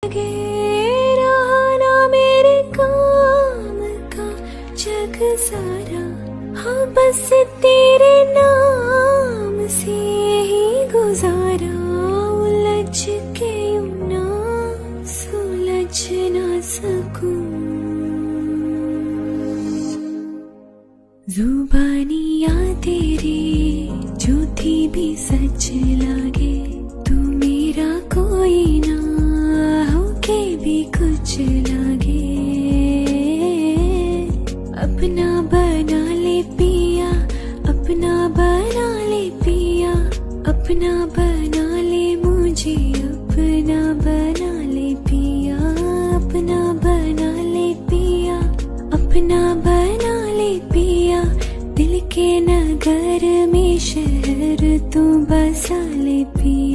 रहा ना मेरे काम का जग सारा, हाँ बस तेरे नाम से ही गुजारा। उलझ के यूं ना सुलझ ना सकूं, जुबानियाँ तेरी झूठी भी सच लागे। तू मेरा कोई ना होके भी कुछ लागे। अपना बना ले पिया, अपना बना ले पिया, अपना बना ले मुझे, अपना बना ले पिया, अपना बना ले पिया, अपना बना ले पिया। दिल के नगर में शहर तू बसा ले पिया।